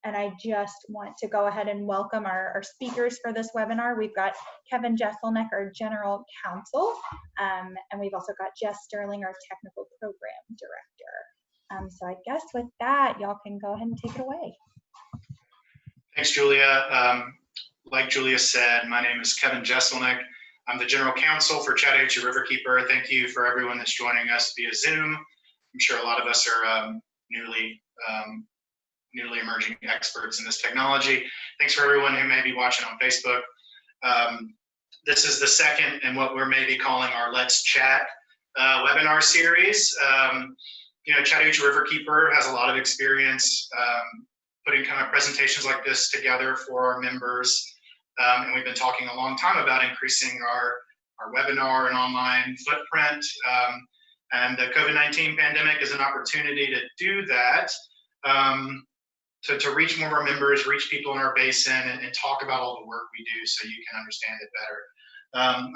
And I just want to go ahead and welcome our speakers for this webinar. We've got Kevin Jesselneck, our General Counsel, and we've also got Jess Sterling, our Technical Program Director. So I guess with that, y'all can go ahead and take it away. Thanks, Julia. Like Julia said, my name is Kevin Jesselneck. I'm the General Counsel for Chattahoochee Riverkeeper. Thank you for everyone that's joining us via Zoom. I'm sure a lot of us are newly emerging experts in this technology. Thanks for everyone who may be watching on Facebook. This is the second in what we're maybe calling our Let's Chat webinar series. Chattahoochee Riverkeeper has a lot of experience putting kind of presentations like this together for our members. And we've been talking a long time about increasing our webinar and online footprint. And the COVID-19 pandemic is an opportunity to do that, to reach more of our members, reach people in our basin, and talk about all the work we do so you can understand it better.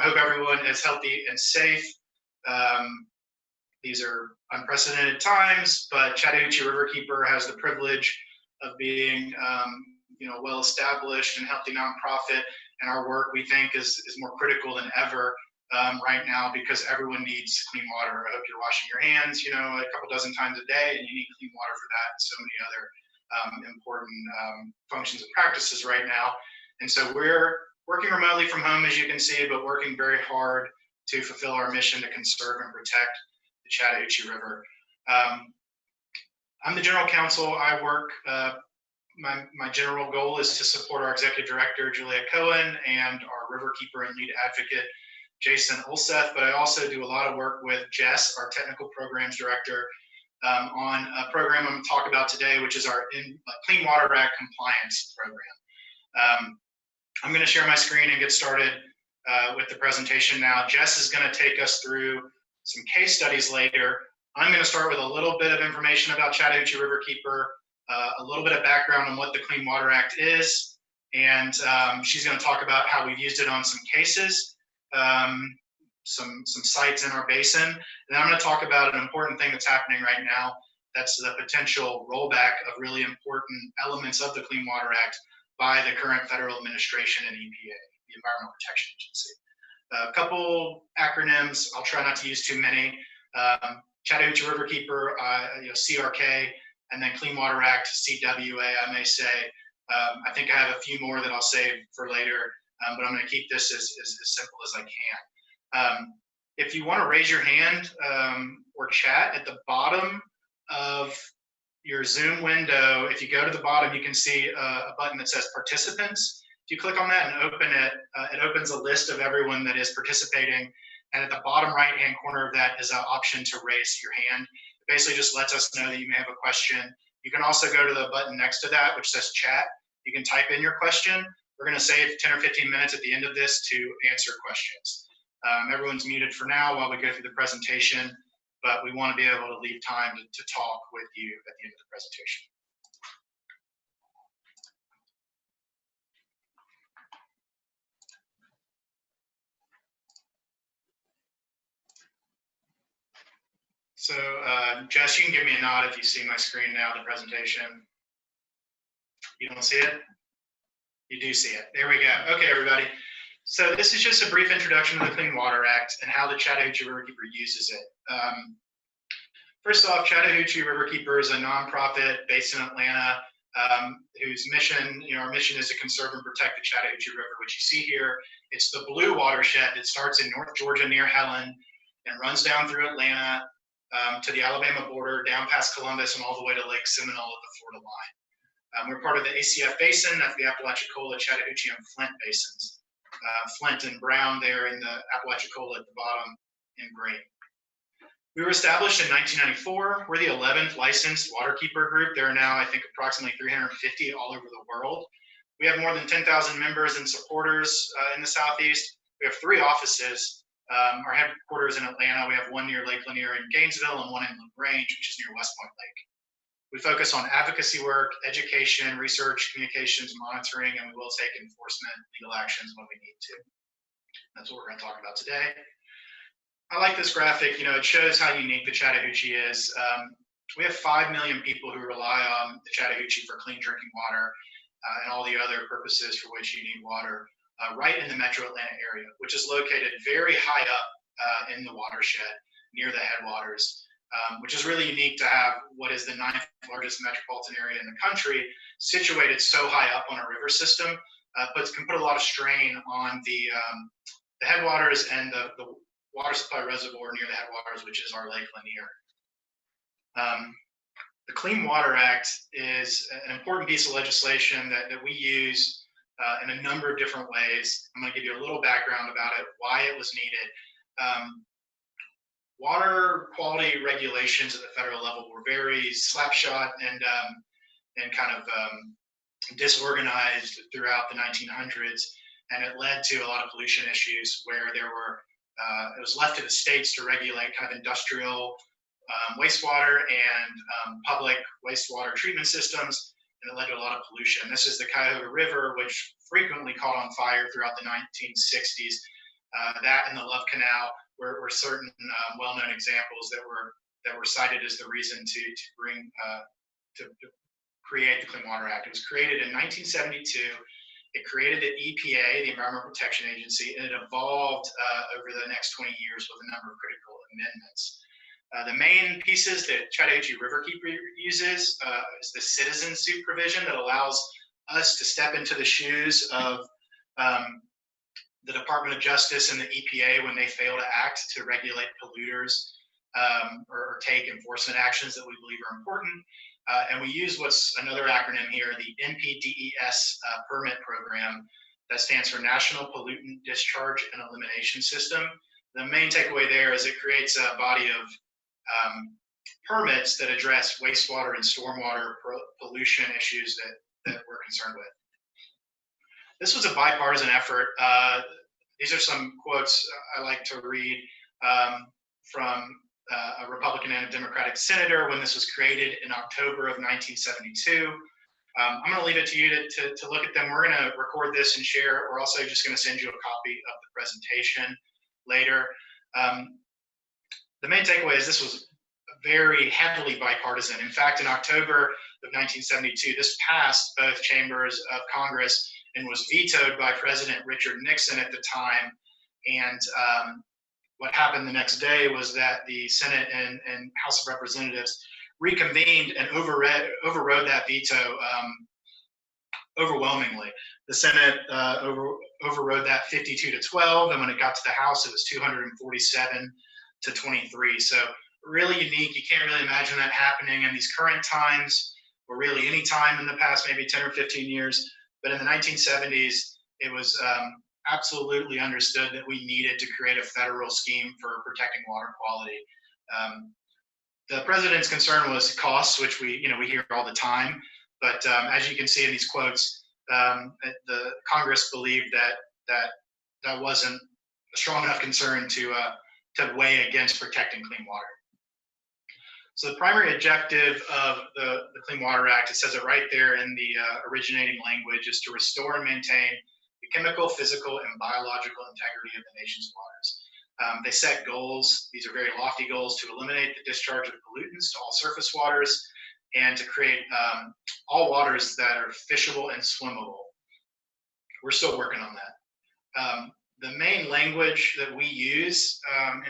I hope everyone is healthy and safe. These are unprecedented times, but Chattahoochee Riverkeeper has the privilege of being well-established and healthy nonprofit, and our work, we think, is more critical than ever right now because everyone needs clean water. I hope you're washing your hands, a couple dozen times a day, and you need clean water for that and so many other important functions and practices right now. And so we're working remotely from home, as you can see, but working very hard to fulfill our mission to conserve and protect the Chattahoochee River. I'm the General Counsel. I work, my general goal is to support our Executive Director, Julia Cohen, and our Riverkeeper and Lead Advocate, Jason Ulseth, but I also do a lot of work with Jess, our Technical Programs Director, on a program I'm going to talk about today, which is our Clean Water Act Compliance Program. I'm going to share my screen and get started with the presentation now. Jess is going to take us through some case studies later. I'm going to start with a little bit of information about Chattahoochee Riverkeeper, a little bit of background on what the Clean Water Act is, and she's going to talk about how we've used it on some cases, some sites in our basin. And then I'm going to talk about an important thing that's happening right now. That's the potential rollback of really important elements of the Clean Water Act by the current federal administration and EPA, the Environmental Protection Agency. A couple acronyms, I'll try not to use too many. Chattahoochee Riverkeeper, CRK, and then Clean Water Act, CWA, I may say. I think I have a few more that I'll save for later, but I'm going to keep this as simple as I can. If you want to raise your hand or chat at the bottom of your Zoom window, if you go to the bottom, you can see a button that says Participants. If you click on that and open it, it opens a list of everyone that is participating. And at the bottom right-hand corner of that is an option to raise your hand. It basically just lets us know that you may have a question. You can also go to the button next to that, which says Chat. You can type in your question. We're going to save 10 or 15 minutes at the end of this to answer questions. Everyone's muted for now while we go through the presentation, but we want to be able to leave time to talk with you at the end of the presentation. So Jess, you can give me a nod if you see my screen now, the presentation. You don't see it? You do see it. There we go. Okay, everybody. So this is just a brief introduction to the Clean Water Act and how the Chattahoochee Riverkeeper uses it. First off, Chattahoochee Riverkeeper is a nonprofit based in Atlanta whose mission, our mission is to conserve and protect the Chattahoochee River, which you see here. It's the blue watershed that starts in North Georgia near Helen and runs down through Atlanta to the Alabama border, down past Columbus, and all the way to Lake Seminole at the Florida line. We're part of the ACF Basin, that's the Apalachicola, Chattahoochee, and Flint basins. Flint and Brown there in the Apalachicola at the bottom in green. We were established in 1994. We're the 11th licensed waterkeeper group. There are now, I think, approximately 350 all over the world. We have more than 10,000 members and supporters in the Southeast. We have 3 offices. Our headquarters in Atlanta. We have one near Lake Lanier in Gainesville and one in LaGrange, which is near West Point Lake. We focus on advocacy work, education, research, communications, monitoring, and we will take enforcement, legal actions when we need to. That's what we're going to talk about today. I like this graphic. It shows how unique the Chattahoochee is. we have 5 million people who rely on the Chattahoochee for clean drinking water and all the other purposes for which you need water right in the metro Atlanta area, which is located very high up in the watershed near the headwaters, which is really unique to have what is the 9th largest metropolitan area in the country situated so high up on a river system, but can put a lot of strain on the headwaters and the water supply reservoir near the headwaters, which is our Lake Lanier. The Clean Water Act is an important piece of legislation that we use in a number of different ways. I'm going to give you a little background about it, why it was needed. Water quality regulations at the federal level were very slapshot and kind of disorganized throughout the 1900s, and it led to a lot of pollution issues where there were it was left to the states to regulate kind of industrial wastewater and public wastewater treatment systems, and it led to a lot of pollution. This is the Cuyahoga River, which frequently caught on fire throughout the 1960s. That and the Love Canal were certain well-known examples that were cited as the reason to create the Clean Water Act. It was created in 1972. It created the EPA, the Environmental Protection Agency, and it evolved over the next 20 years with a number of critical amendments. The main pieces that Chattahoochee Riverkeeper uses is the citizen suit provision that allows us to step into the shoes of the Department of Justice and the EPA when they fail to act to regulate polluters or take enforcement actions that we believe are important. And we use what's another acronym here, the NPDES permit program that stands for National Pollutant Discharge and Elimination System. The main takeaway there is it creates a body of permits that address wastewater and stormwater pollution issues that we're concerned with. This was a bipartisan effort. These are some quotes I like to read from a Republican and a Democratic senator when this was created in October of 1972. I'm going to leave it to you to look at them. We're going to record this and share. We're also just going to send you a copy of the presentation later. The main takeaway is this was very heavily bipartisan. In fact, in October of 1972, this passed both chambers of Congress and was vetoed by President Richard Nixon at the time. And what happened the next day was that the Senate and House of Representatives reconvened and overrode that veto overwhelmingly. The Senate overrode that 52-12, and when it got to the House, it was 247-23. So really unique. You can't really imagine that happening in these current times, or really any time in the past, maybe 10 or 15 years. But in the 1970s, it was absolutely understood that we needed to create a federal scheme for protecting water quality. The president's concern was costs, which we hear all the time. But as you can see in these quotes, the Congress believed that wasn't a strong enough concern to weigh against protecting clean water. So the primary objective of the Clean Water Act, it says it right there in the originating language, is to restore and maintain the chemical, physical, and biological integrity of the nation's waters. They set goals. These are very lofty goals to eliminate the discharge of pollutants to all surface waters and to create all waters that are fishable and swimmable. We're still working on that. The main language that we use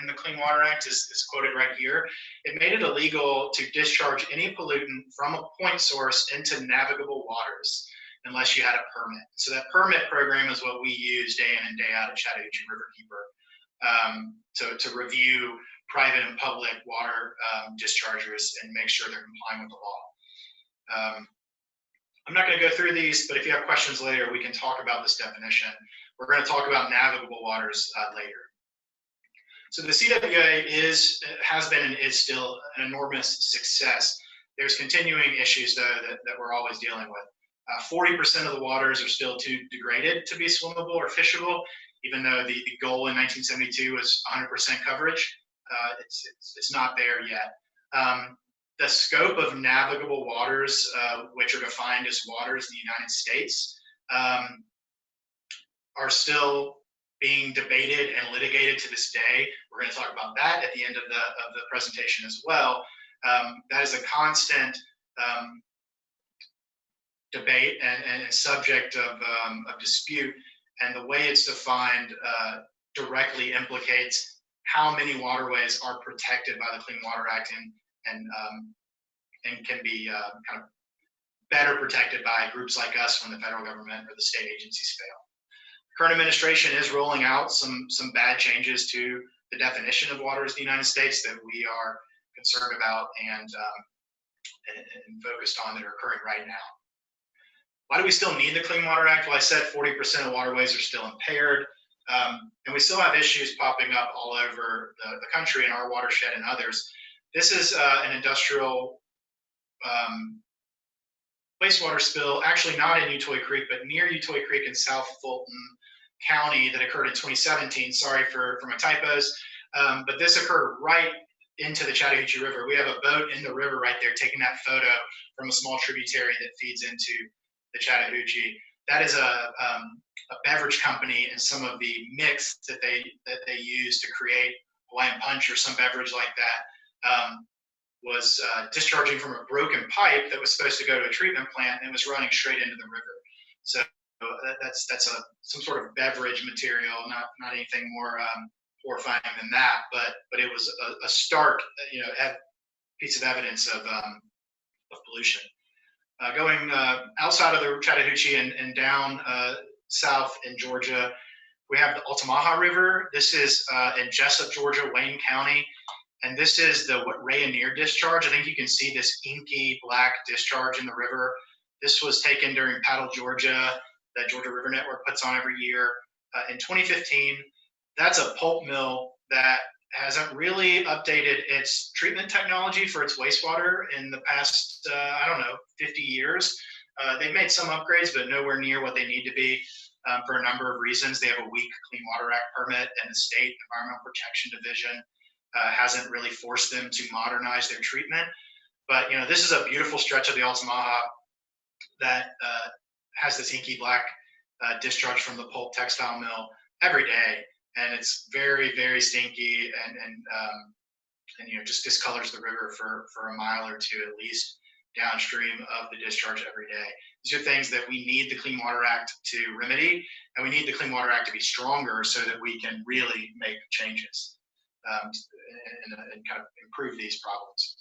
in the Clean Water Act is quoted right here. It made it illegal to discharge any pollutant from a point source into navigable waters unless you had a permit. So that permit program is what we use day in and day out at Chattahoochee Riverkeeper to review private and public water dischargers and make sure they're complying with the law. I'm not going to go through these, but if you have questions later, we can talk about this definition. We're going to talk about navigable waters later. So the CWA has been and is still an enormous success. There's continuing issues, though, that we're always dealing with. 40% of the waters are still too degraded to be swimmable or fishable, even though the goal in 1972 was 100% coverage. It's not there yet. The scope of navigable waters, which are defined as waters in the United States, are still being debated and litigated to this day. We're going to talk about that at the end of the presentation as well. That is a constant debate and subject of dispute, and the way it's defined directly implicates how many waterways are protected by the Clean Water Act and can be kind of better protected by groups like us when the federal government or the state agencies fail. The current administration is rolling out some bad changes to the definition of waters in the United States that we are concerned about and focused on that are occurring right now. Why do we still need the Clean Water Act? Well, I said 40% of waterways are still impaired, and we still have issues popping up all over the country in our watershed and others. This is an industrial wastewater spill, actually not in Utoy Creek, but near Utoy Creek in South Fulton County that occurred in 2017. Sorry for my typos, but this occurred right into the Chattahoochee River. We have a boat in the river right there taking that photo from a small tributary that feeds into the Chattahoochee. That is a beverage company, and some of the mix that they use to create Hawaiian Punch or some beverage like that was discharging from a broken pipe that was supposed to go to a treatment plant, and it was running straight into the river. So that's some sort of beverage material, not anything more horrifying than that, but it was a stark piece of evidence of pollution. Going outside of the Chattahoochee and down south in Georgia, we have the Altamaha River. This is in Jessup, Georgia, Wayne County. And this is the Rainier discharge. I think you can see this inky black discharge in the river. This was taken during Paddle Georgia that Georgia River Network puts on every year. In 2015, that's a pulp mill that hasn't really updated its treatment technology for its wastewater in the past, 50 years. They've made some upgrades, but nowhere near what they need to be for a number of reasons. They have a weak Clean Water Act permit, and the State Environmental Protection Division hasn't really forced them to modernize their treatment. But this is a beautiful stretch of the Altamaha that has this inky black discharge from the pulp textile mill every day, and it's very, very stinky and just discolors the river for a mile or two at least downstream of the discharge every day. These are things that we need the Clean Water Act to remedy, and we need the Clean Water Act to be stronger so that we can really make changes and kind of improve these problems.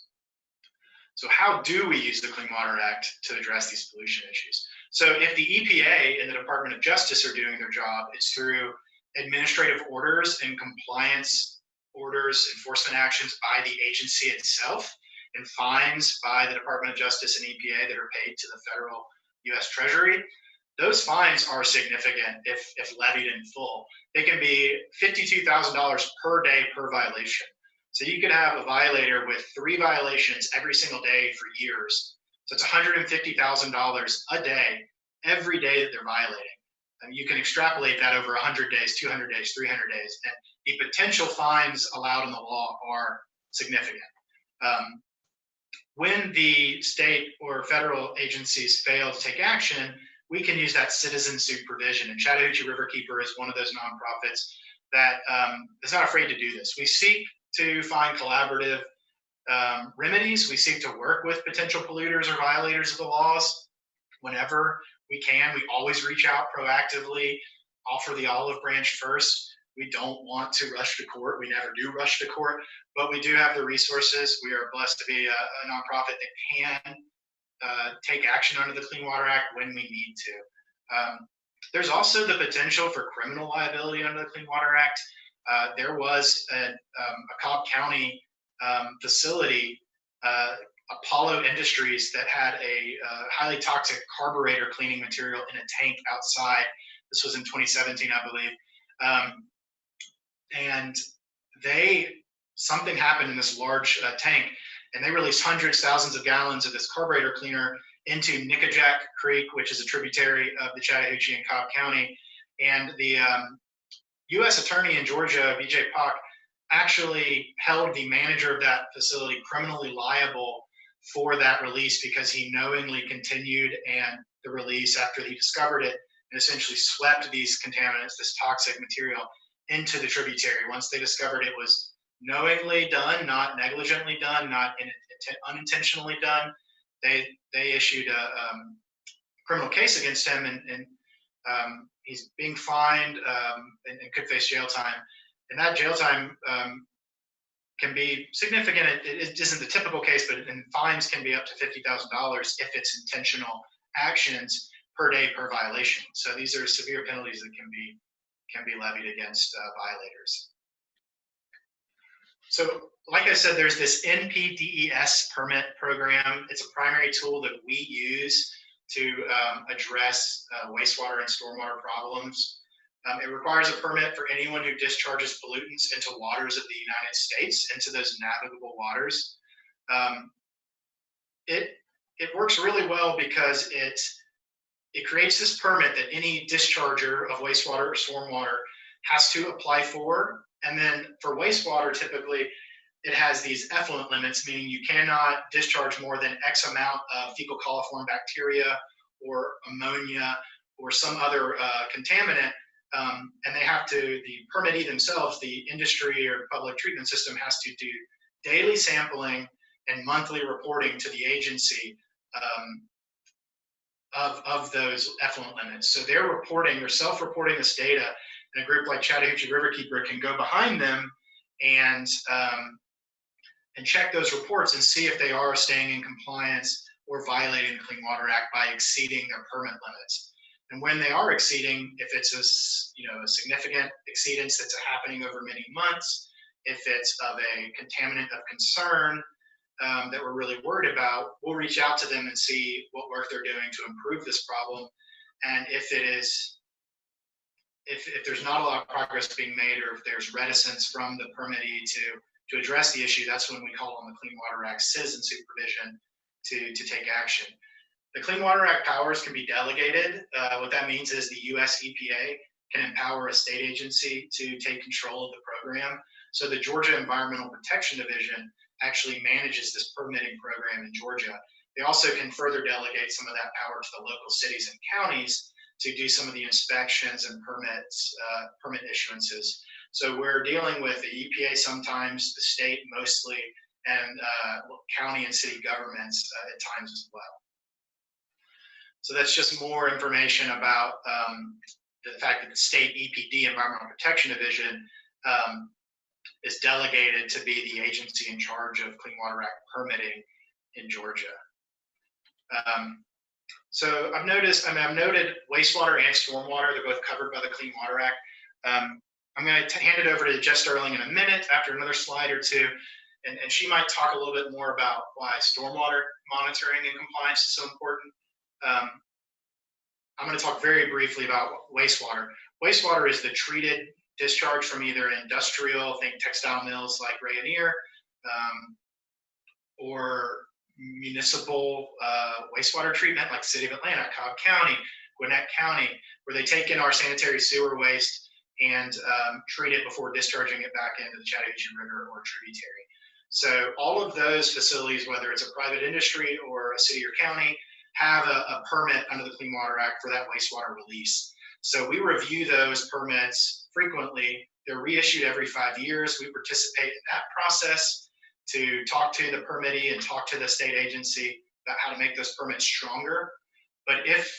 So how do we use the Clean Water Act to address these pollution issues? So if the EPA and the Department of Justice are doing their job, it's through administrative orders and compliance orders, enforcement actions by the agency itself, and fines by the Department of Justice and EPA that are paid to the federal U.S. Treasury. Those fines are significant if levied in full. They can be $52,000 per day per violation. So you could have a violator with 3 violations every single day for years. So it's $150,000 a day, every day that they're violating. And you can extrapolate that over 100 days, 200 days, 300 days. And the potential fines allowed in the law are significant. When the state or federal agencies fail to take action, we can use that citizen suit provision. And Chattahoochee Riverkeeper is one of those nonprofits that is not afraid to do this. We seek to find collaborative remedies. We seek to work with potential polluters or violators of the laws whenever we can. We always reach out proactively, offer the olive branch first. We don't want to rush to court. We never do rush to court, but we do have the resources. We are blessed to be a nonprofit that can take action under the Clean Water Act when we need to. There's also the potential for criminal liability under the Clean Water Act. There was a Cobb County facility, Apollo Industries, that had a highly toxic carburetor cleaning material in a tank outside. This was in 2017, I believe. And something happened in this large tank, and they released hundreds, thousands of gallons of this carburetor cleaner into Nickajack Creek, which is a tributary of the Chattahoochee and Cobb County. And the U.S. Attorney in Georgia, B.J. Pak, actually held the manager of that facility criminally liable for that release because he knowingly continued and the release after he discovered it and essentially swept these contaminants, this toxic material, into the tributary once they discovered it was knowingly done, not negligently done, not unintentionally done. They issued a criminal case against him, and he's being fined and could face jail time. And that jail time can be significant. It isn't the typical case, but fines can be up to $50,000 if it's intentional actions per day per violation. So these are severe penalties that can be levied against violators. So, like I said, there's this NPDES permit program. It's a primary tool that we use to address wastewater and stormwater problems. It requires a permit for anyone who discharges pollutants into waters of the United States, into those navigable waters. It works really well because it creates this permit that any discharger of wastewater or stormwater has to apply for. And then for wastewater, typically, it has these effluent limits, meaning you cannot discharge more than X amount of fecal coliform bacteria or ammonia or some other contaminant. And they have to, the permittee themselves, the industry or public treatment system has to do daily sampling and monthly reporting to the agency of those effluent limits. So they're self-reporting this data, and a group like Chattahoochee Riverkeeper can go behind them and check those reports and see if they are staying in compliance or violating the Clean Water Act by exceeding their permit limits. And when they are exceeding, if it's a significant exceedance that's happening over many months, if it's of a contaminant of concern that we're really worried about, we'll reach out to them and see what work they're doing to improve this problem. And if there's not a lot of progress being made, or if there's reticence from the permittee to address the issue, that's when we call on the Clean Water Act citizen supervision to take action. The Clean Water Act powers can be delegated. What that means is the US EPA can empower a state agency to take control of the program. So the Georgia Environmental Protection Division actually manages this permitting program in Georgia. They also can further delegate some of that power to the local cities and counties to do some of the inspections and permit issuances. So we're dealing with the EPA sometimes, the state mostly, and county and city governments at times as well. So that's just more information about the fact that the state EPD, Environmental Protection Division, is delegated to be the agency in charge of Clean Water Act permitting in Georgia. So I've noted wastewater and stormwater. They're both covered by the Clean Water Act. I'm going to hand it over to Jess Sterling in a minute after another slide or two, and she might talk a little bit more about why stormwater monitoring and compliance is so important. I'm going to talk very briefly about wastewater. Wastewater is the treated discharge from either industrial, think textile mills like Rayonier, or municipal wastewater treatment like City of Atlanta, Cobb County, Gwinnett County, where they take in our sanitary sewer waste and treat it before discharging it back into the Chattahoochee River or tributary. So all of those facilities, whether it's a private industry or a city or county, have a permit under the Clean Water Act for that wastewater release. So we review those permits frequently. They're reissued every 5 years. We participate in that process to talk to the permittee and talk to the state agency about how to make those permits stronger. But if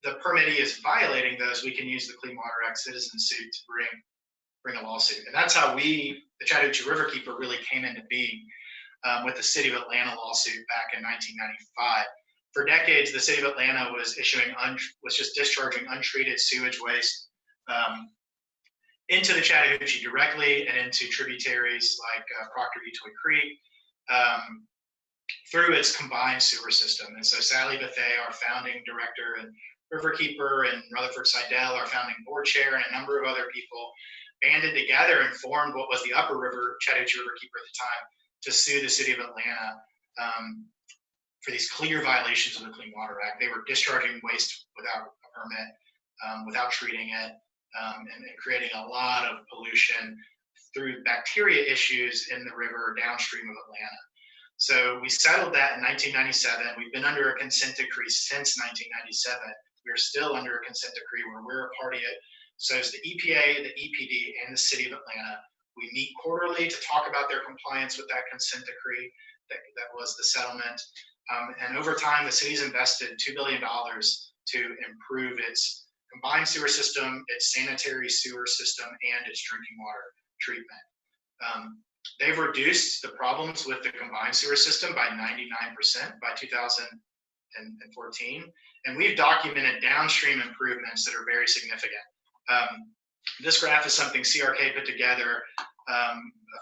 the permittee is violating those, we can use the Clean Water Act citizen suit to bring a lawsuit. And that's how the Chattahoochee Riverkeeper really came into being with the City of Atlanta lawsuit back in 1995. For decades, the City of Atlanta was just discharging untreated sewage waste into the Chattahoochee directly and into tributaries like Proctor Utoy Creek through its combined sewer system. And so Sally Bethay, our founding director and Riverkeeper, and Rutherford Seidel, our founding board chair, and a number of other people banded together and formed what was the Upper River Chattahoochee Riverkeeper at the time to sue the City of Atlanta for these clear violations of the Clean Water Act. They were discharging waste without a permit, without treating it, and creating a lot of pollution through bacteria issues in the river downstream of Atlanta. So we settled that in 1997. We've been under a consent decree since 1997. We're still under a consent decree where we're a party. So it's the EPA, the EPD, and the City of Atlanta We meet quarterly to talk about their compliance with that consent decree that was the settlement. And over time, the city's invested $2 billion to improve its combined sewer system, its sanitary sewer system, and its drinking water treatment. They've reduced the problems with the combined sewer system by 99% by 2014. And we've documented downstream improvements that are very significant. This graph is something CRK put together a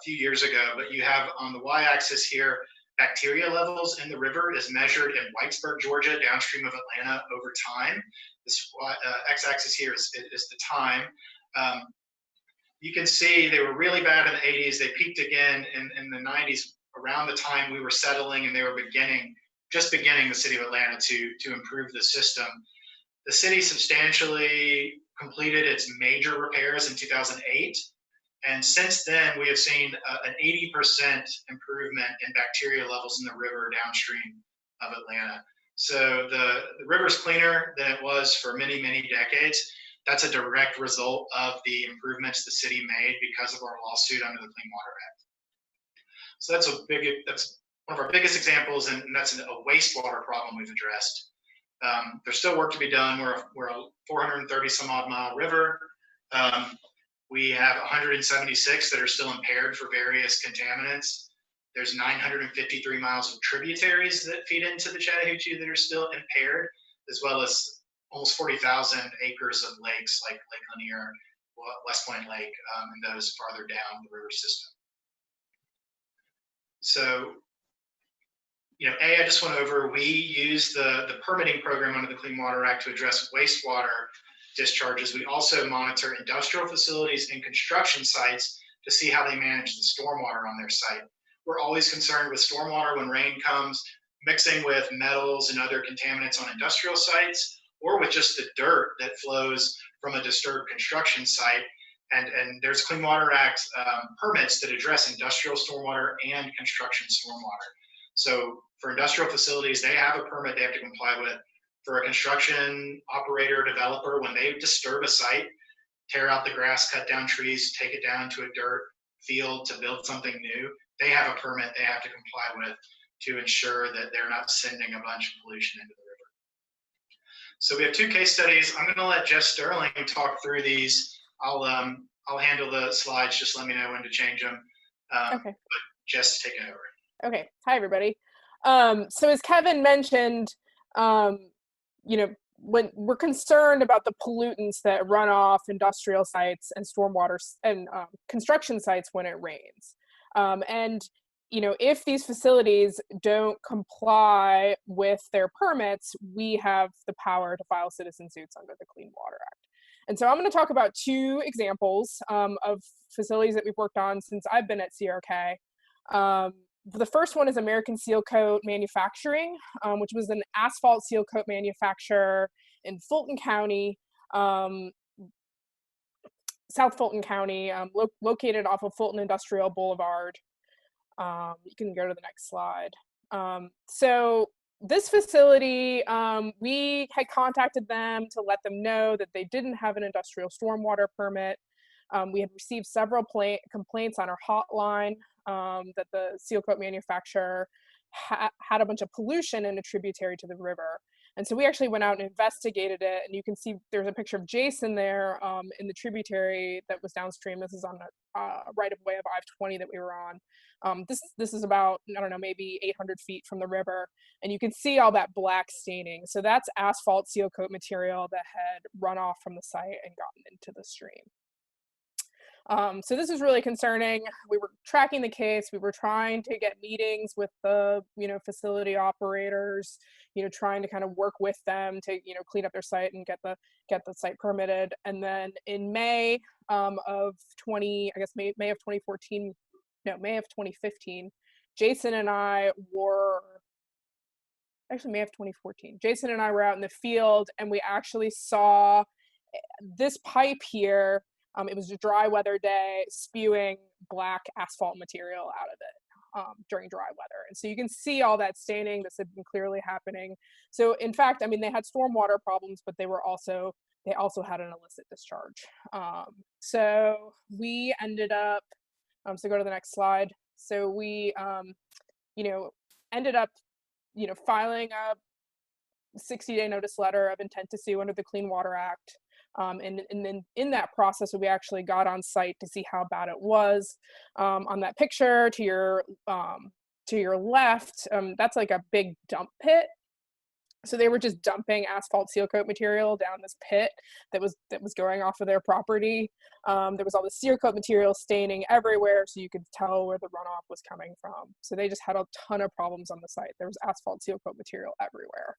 few years ago, but you have on the y-axis here, bacteria levels in the river is measured in Whitesburg, Georgia, downstream of Atlanta over time. This x-axis here is the time. You can see they were really bad in the 80s. They peaked again in the 90s around the time we were settling, and they were just beginning the city of Atlanta to improve the system. The city substantially completed its major repairs in 2008. And since then, we have seen an 80% improvement in bacteria levels in the river downstream of Atlanta. So the river's cleaner than it was for many, many decades. That's a direct result of the improvements the city made because of our lawsuit under the Clean Water Act. So that's one of our biggest examples, and that's a wastewater problem we've addressed. There's still work to be done. We're a 430 some odd mile river. We have 176 that are still impaired for various contaminants. There's 953 miles of tributaries that feed into the Chattahoochee that are still impaired, as well as almost 40,000 acres of lakes like Lake Lanier, West Point Lake, and those farther down the river system. So, I just went over, we use the permitting program under the Clean Water Act to address wastewater discharges. We also monitor industrial facilities and construction sites to see how they manage the stormwater on their site. We're always concerned with stormwater when rain comes, mixing with metals and other contaminants on industrial sites, or with just the dirt that flows from a disturbed construction site. And there's Clean Water Act permits that address industrial stormwater and construction stormwater. So for industrial facilities, they have a permit they have to comply with. For a construction operator or developer, when they disturb a site, tear out the grass, cut down trees, take it down to a dirt field to build something new, they have a permit they have to comply with to ensure that they're not sending a bunch of pollution into the river. So we have two case studies. I'm going to let Jess Sterling talk through these. I'll handle the slides. Just let me know when to change them. Okay. But Jess, take it over. Okay. Hi, everybody. So as Kevin mentioned, when we're concerned about the pollutants that run off industrial sites and stormwater and construction sites when it rains. If these facilities don't comply with their permits, we have the power to file citizen suits under the Clean Water Act. And so I'm going to talk about two examples of facilities that we've worked on since I've been at CRK. The first one is American Sealcoat Manufacturing, which was an asphalt seal coat manufacturer in Fulton County, South Fulton County, located off of Fulton Industrial Boulevard. You can go to the next slide. So this facility, we had contacted them to let them know that they didn't have an industrial stormwater permit. We had received several complaints on our hotline that the seal coat manufacturer had a bunch of pollution in a tributary to the river. And so we actually went out and investigated it, and you can see there's a picture of Jason there in the tributary that was downstream. This is on the right of way of I-20 that we were on. This is about, I don't know, maybe 800 feet from the river, and you can see all that black staining. So that's asphalt seal coat material that had run off from the site and gotten into the stream. So this is really concerning. We were tracking the case. We were trying to get meetings with the, facility operators, trying to kind of work with them to, clean up their site and get the site permitted. And then in May of 2015, Jason and I were, actually May of 2014, Jason and I were out in the field, and we actually saw this pipe here. It was a dry weather day, spewing black asphalt material out of it during dry weather. And so you can see all that staining. This had been clearly happening. So in fact, they had stormwater problems, but they also had an illicit discharge. So we ended up So go to the next slide. So we, ended up, filing a 60-day notice letter of intent to sue under the Clean Water Act. And then in that process, we actually got on site to see how bad it was. On that picture to your left, that's like a big dump pit. So they were just dumping asphalt Sealcoat material down this pit that was going off of their property. There was all the Sealcoat material staining everywhere, so you could tell where the runoff was coming from. So they just had a ton of problems on the site. There was asphalt Sealcoat material everywhere.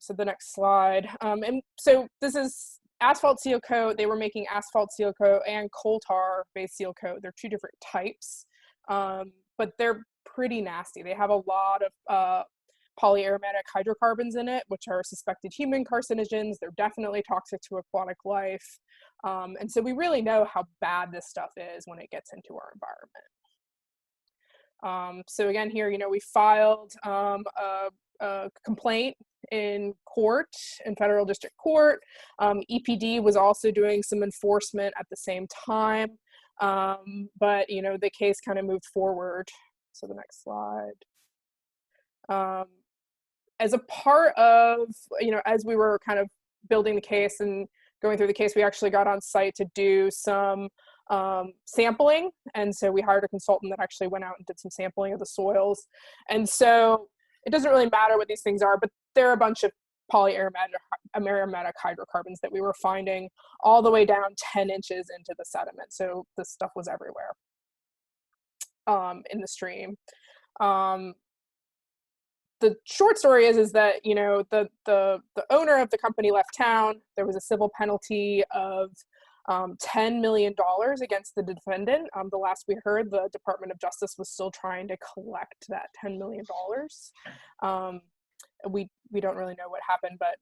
So the next slide. And so this is asphalt Sealcoat. They were making asphalt Sealcoat and coal tar based Sealcoat. They're two different types, but they're pretty nasty. They have a lot of polyaromatic hydrocarbons in it, which are suspected human carcinogens. They're definitely toxic to aquatic life. And so we really know how bad this stuff is when it gets into our environment. So again, here, we filed a complaint in court, in federal district court. EPD was also doing some enforcement at the same time. But, the case kind of moved forward. So the next slide. As a part of, as we were kind of building the case and going through the case, we actually got on site to do some sampling. And so we hired a consultant that actually went out and did some sampling of the soils. And so it doesn't really matter what these things are, but they're a bunch of polyaromatic hydrocarbons that we were finding all the way down 10 inches into the sediment. So this stuff was everywhere in the stream. The short story is that, the owner of the company left town. There was a civil penalty of $10 million against the defendant. The last we heard, the Department of Justice was still trying to collect that $10 million. We don't really know what happened, but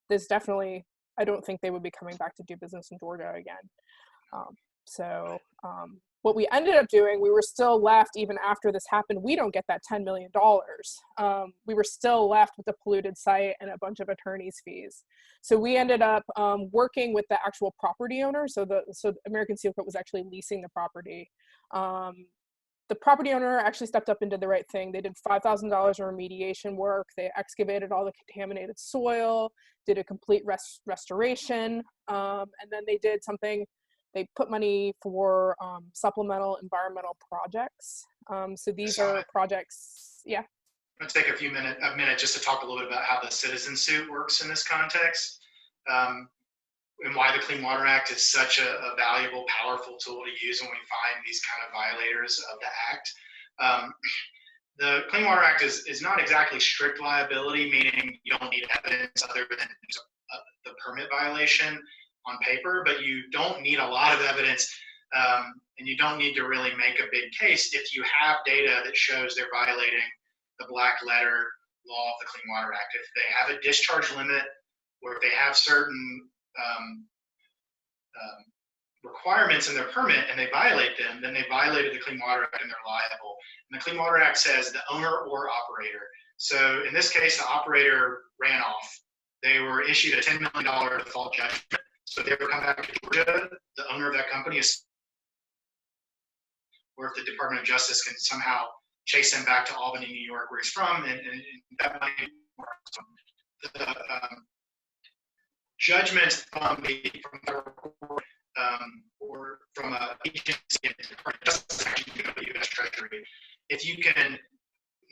there's definitely, I don't think they would be coming back to do business in Georgia again. What we ended up doing, we were still left, even after this happened, we don't get that $10 million. We were still left with a polluted site and a bunch of attorney's fees. So we ended up working with the actual property owner. So American Sealcoat was actually leasing the property. The property owner actually stepped up and did the right thing. They did $5,000 in remediation work. They excavated all the contaminated soil, did a complete restoration, and then they did something. They put money for supplemental environmental projects. So these are projects, yeah. I'm gonna take a minute just to talk a little bit about how the citizen suit works in this context, and why the Clean Water Act is such a valuable, powerful tool to use when we find these kind of violators of the act. The Clean Water Act is not exactly strict liability, meaning you don't need evidence other than the permit violation on paper, but you don't need a lot of evidence, and you don't need to really make a big case if you have data that shows they're violating the black letter law of the Clean Water Act. If they have a discharge limit, or if they have certain requirements in their permit and they violate them, then they violated the Clean Water Act and they're liable. And the Clean Water Act says the owner or operator. So in this case, the operator ran off. They were issued a $10 million default judgment. So if they ever come back to Georgia, the owner of that company is, or if the Department of Justice can somehow chase him back to Albany, New York, where he's from, and that money works. The judgment from federal court or from an agency in the Department of Justice, actually the U.S. Treasury, if you can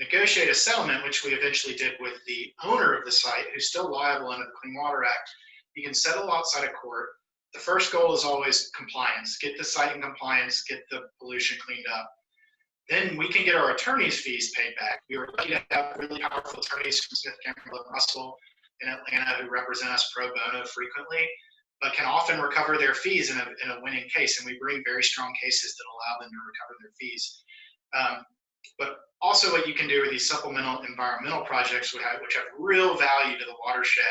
negotiate a settlement, which we eventually did with the owner of the site, who's still liable under the Clean Water Act, you can settle outside of court. The first goal is always compliance. Get the site in compliance, get the pollution cleaned up. Then we can get our attorney's fees paid back. We were lucky to have really powerful attorneys from Smith, Campbell, and Russell in Atlanta who represent us pro bono frequently, but can often recover their fees in a winning case. And we bring very strong cases that allow them to recover their fees. But also what you can do with these supplemental environmental projects which have real value to the watershed,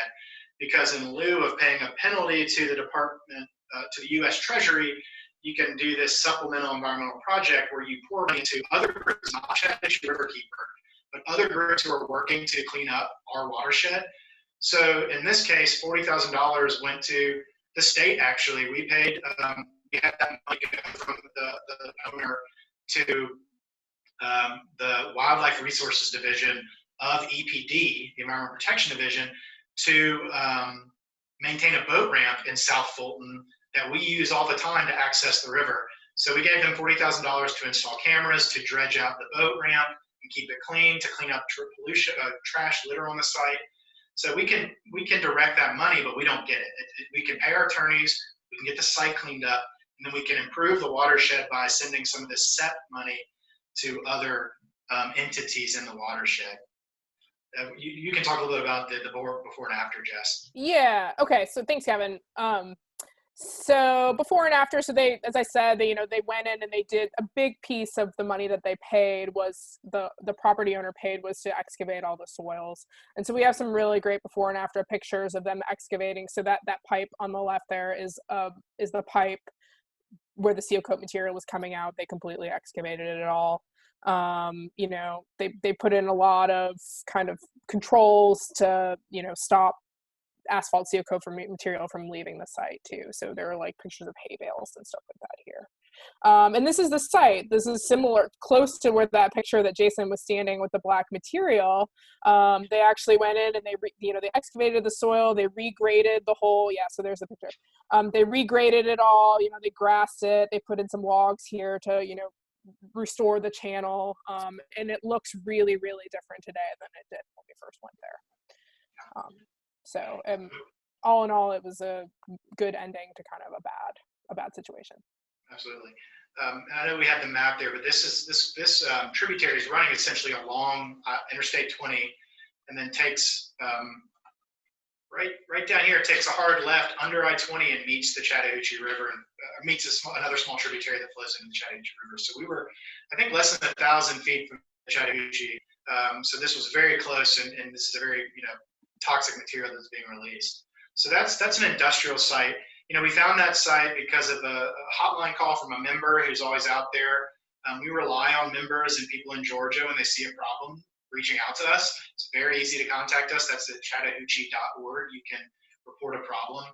because in lieu of paying a penalty to the department, to the U.S. Treasury, you can do this supplemental environmental project where you pour money into other groups, not Chattahoochee Riverkeeper, but other groups who are working to clean up our watershed. So in this case, $40,000 went to the state. Actually, we paid had that money go from the owner to the Wildlife Resources Division of EPD, the Environmental Protection Division, to maintain a boat ramp in South Fulton that we use all the time to access the river. So we gave them $40,000 to install cameras, to dredge out the boat ramp and keep it clean, to clean up pollution, trash, litter on the site. So we can direct that money, but we don't get it. We can pay our attorneys, we can get the site cleaned up, and then we can improve the watershed by sending some of this SEP money to other entities in the watershed. You can talk a little bit about the before and after, Jess. Yeah. Okay. So thanks, Kevin. So before and after, so they, as I said, they went in and they did a big piece of the money that they paid was the property owner paid was to excavate all the soils. And so we have some really great before and after pictures of them excavating. So that pipe on the left there is the pipe where the Sealcoat material was coming out. They completely excavated it all. They put in a lot of kind of controls to, stop asphalt Sealcoat material from leaving the site too. So there are like pictures of hay bales and stuff like that here. And this is the site. This is similar, close to where that picture that Jason was standing with the black material. They actually went in and they excavated the soil. They regraded the whole. Yeah, so there's the picture. They regraded it all. They grassed it. They put in some logs here to restore the channel. And it looks really, really different today than it did when we first went there. So all in all, it was a good ending to kind of a bad situation. Absolutely. And I know we have the map there, but this tributary is running essentially along Interstate 20, and then takes right down here. It takes a hard left under I-20 and meets the Chattahoochee River and meets another small tributary that flows into the Chattahoochee River. So we were, I think, less than 1,000 feet from the Chattahoochee. So this was very close, and this is a very toxic material that's being released. So that's an industrial site. We found that site because of a hotline call from a member who's always out there. We rely on members and people in Georgia when they see a problem reaching out to us. It's very easy to contact us. That's at chattahoochee.org. You can report a problem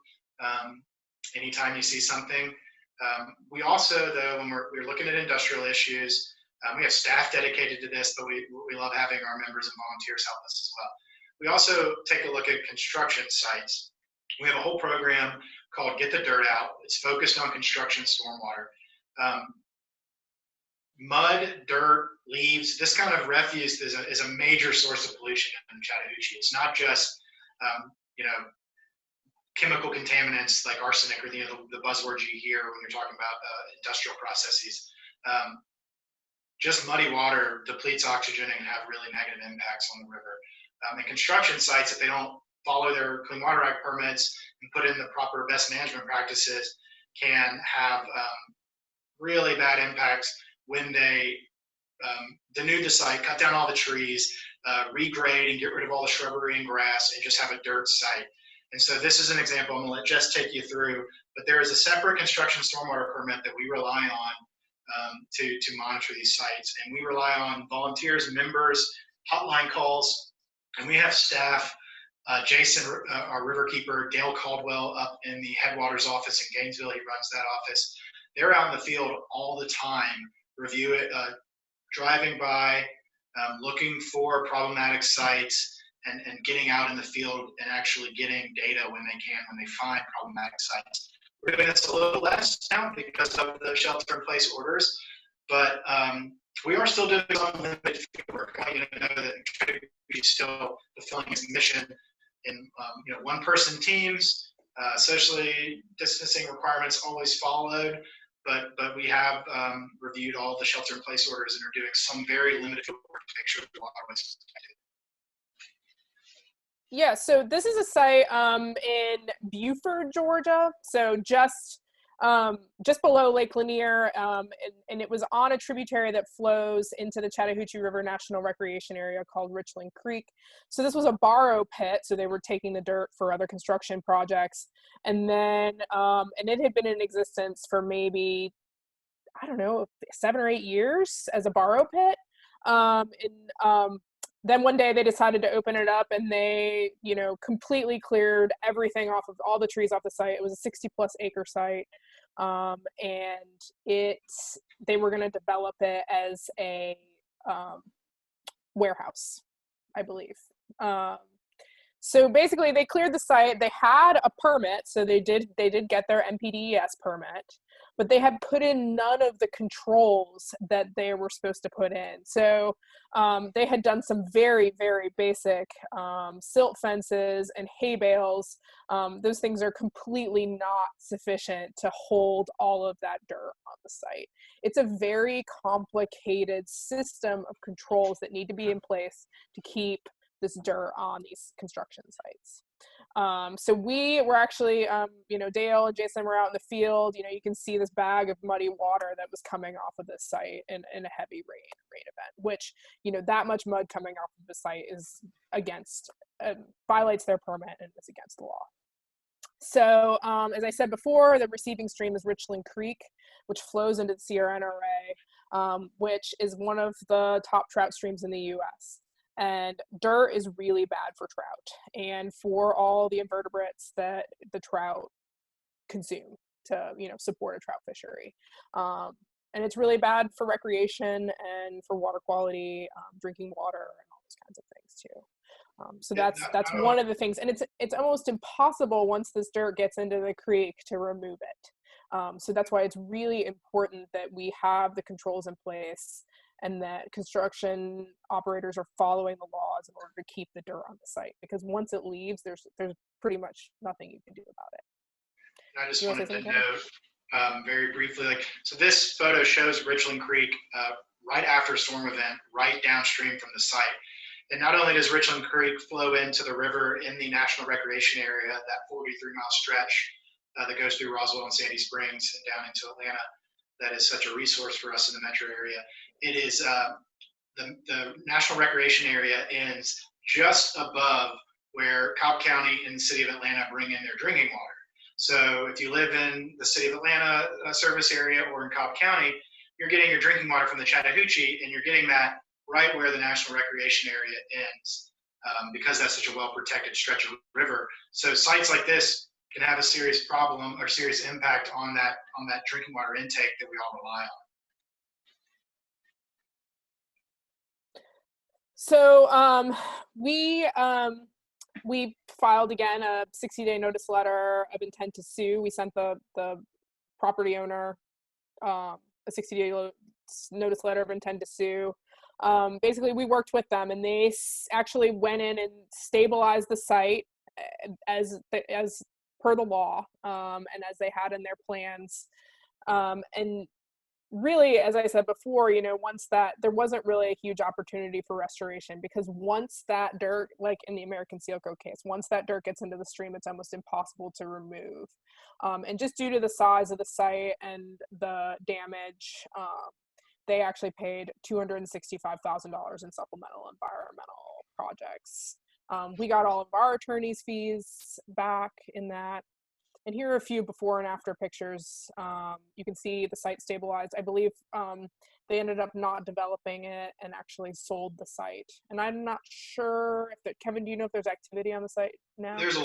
anytime you see something. We also, though, when we're looking at industrial issues, we have staff dedicated to this, but we love having our members and volunteers help us as well. We also take a look at construction sites. We have a whole program called Get the Dirt Out. It's focused on construction stormwater. Mud, dirt, leaves, this kind of refuse is a major source of pollution in Chattahoochee. It's not just chemical contaminants like arsenic or the buzzwords you hear when you're talking about industrial processes. Just muddy water depletes oxygen and have really negative impacts on the river. And construction sites, if they don't follow their Clean Water Act permits and put in the proper best management practices, can have really bad impacts when they denude the site, cut down all the trees, regrade and get rid of all the shrubbery and grass, and just have a dirt site. And so this is an example I'm going to let Jess take you through, but there is a separate construction stormwater permit that we rely on to monitor these sites. And we rely on volunteers, members, hotline calls, and we have staff, Jason, our riverkeeper, Dale Caldwell up in the headwaters office in Gainesville, he runs that office. They're out in the field all the time, driving by, looking for problematic sites, and getting out in the field and actually getting data when they find problematic sites. We're doing this a little less now because of the shelter-in-place orders, but we are still doing some limited field work. I want you to know that Chattahoochee still fulfilling its mission in one-person teams, socially distancing requirements always followed, but we have reviewed all the shelter-in-place orders and are doing some very limited field work to make sure the water was protected. Yeah, so this is a site in Buford, Georgia. So just below Lake Lanier, and it was on a tributary that flows into the Chattahoochee River National Recreation Area called Richland Creek. So this was a borrow pit, so they were taking the dirt for other construction projects. And then, and it had been in existence for maybe, 7 or 8 years as a borrow pit. Then one day they decided to open it up, and they, completely cleared everything off of all the trees off the site. It was a 60+ acre site. and they were going to develop it as a warehouse, I believe. So basically, they cleared the site. They had a permit, so they did get their MPDES permit, but they had put in none of the controls that they were supposed to put in. So they had done some very, very basic silt fences and hay bales. Those things are completely not sufficient to hold all of that dirt on the site. It's a very complicated system of controls that need to be in place to keep this dirt on these construction sites. So we were actually, Dale and Jason were out in the field. You can see this bag of muddy water that was coming off of this site in a heavy rain event, which, that much mud coming off of the site is violates their permit and is against the law. So as I said before, the receiving stream is Richland Creek, which flows into the Sierra NRA, which is one of the top trout streams in the U.S. And dirt is really bad for trout and for all the invertebrates that the trout consume to, support a trout fishery. And it's really bad for recreation and for water quality, drinking water, and all those kinds of things too. So that's one of the things, and it's almost impossible once this dirt gets into the creek to remove it. So that's why it's really important that we have the controls in place and that construction operators are following the laws in order to keep the dirt on the site, because once it leaves, there's pretty much nothing you can do about it. I just wanted to note very briefly, so this photo shows Richland Creek right after a storm event, right downstream from the site. And not only does Richland Creek flow into the river in the National Recreation Area, that 43-mile stretch that goes through Roswell and Sandy Springs and down into Atlanta, that is such a resource for us in the metro area. It is the National Recreation Area ends just above where Cobb County and the city of Atlanta bring in their drinking water. So if you live in the city of Atlanta service area or in Cobb County, you're getting your drinking water from the Chattahoochee, and you're getting that right where the National Recreation Area ends, because that's such a well-protected stretch of river. So sites like this can have a serious problem or serious impact on that drinking water intake that we all rely on. So we filed again a 60-day notice letter of intent to sue. We sent the property owner a 60-day notice letter of intent to sue. Basically, we worked with them, and they actually went in and stabilized the site as per the law, and as they had in their plans. And really, as I said before, once that, there wasn't really a huge opportunity for restoration, because once that dirt, like in the American Sealcoat case, once that dirt gets into the stream, it's almost impossible to remove. And just due to the size of the site and the damage, they actually paid $265,000 in supplemental environmental projects. We got all of our attorney's fees back in that. And here are a few before and after pictures. You can see the site stabilized. I believe they ended up not developing it and actually sold the site. And I'm not sure if Kevin, do you know if there's activity on the site now? There's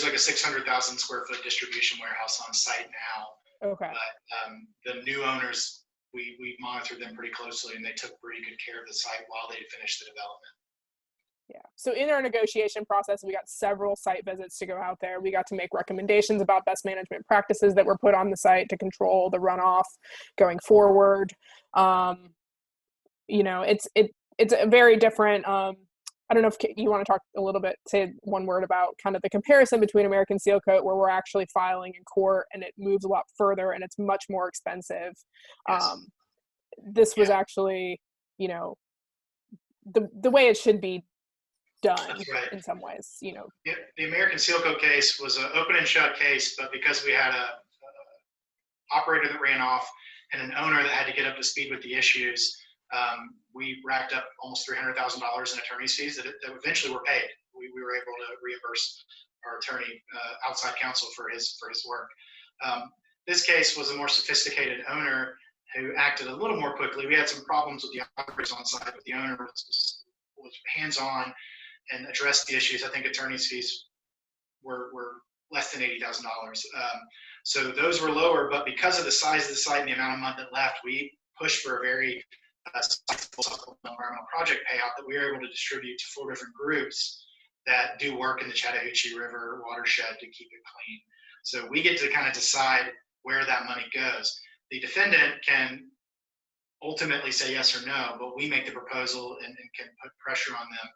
like a 600,000 square foot distribution warehouse on site now. Okay. But the new owners, we monitored them pretty closely, and they took pretty good care of the site while they finished the development. Yeah. So in our negotiation process, we got several site visits to go out there. We got to make recommendations about best management practices that were put on the site to control the runoff going forward. It's a very different. I don't know if you want to talk a little bit, say one word about kind of the comparison between American Sealcoat, where we're actually filing in court and it moves a lot further and it's much more expensive. Yes. This was actually, the way it should be done. Right. In some ways, Yeah, the American Sealcoat case was an open and shut case, but because we had a operator that ran off and an owner that had to get up to speed with the issues, we racked up almost $300,000 in attorney's fees that eventually were paid. We were able to reimburse our attorney, outside counsel, for his work. This case was a more sophisticated owner who acted a little more quickly. We had some problems with the operators on site, but the owner was hands-on and addressed the issues. I think attorney's fees were less than $80,000. So those were lower, but because of the size of the site and the amount of money that left, we pushed for a very sizable supplemental environmental project payout that we were able to distribute to 4 different groups that do work in the Chattahoochee River watershed to keep it clean. So we get to kind of decide where that money goes. The defendant can ultimately say yes or no, but we make the proposal and can put pressure on them,